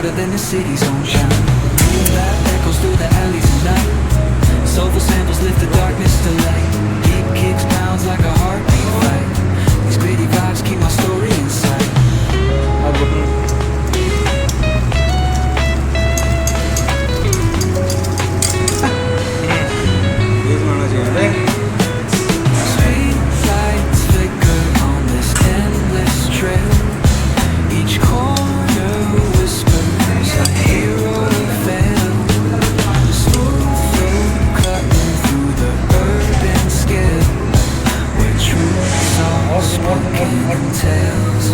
brighter than the city's own shine. That echoes through the alleys at night. Soulful samples lift the darkness to light. Deep kicks pounds like a heartbeat fight. These gritty vibes keep my story in sight. Street lights flicker on this endless trail. Each corner whispers a hero fail. Smooth flow cutting through the urban scale, where truths are spoken in tales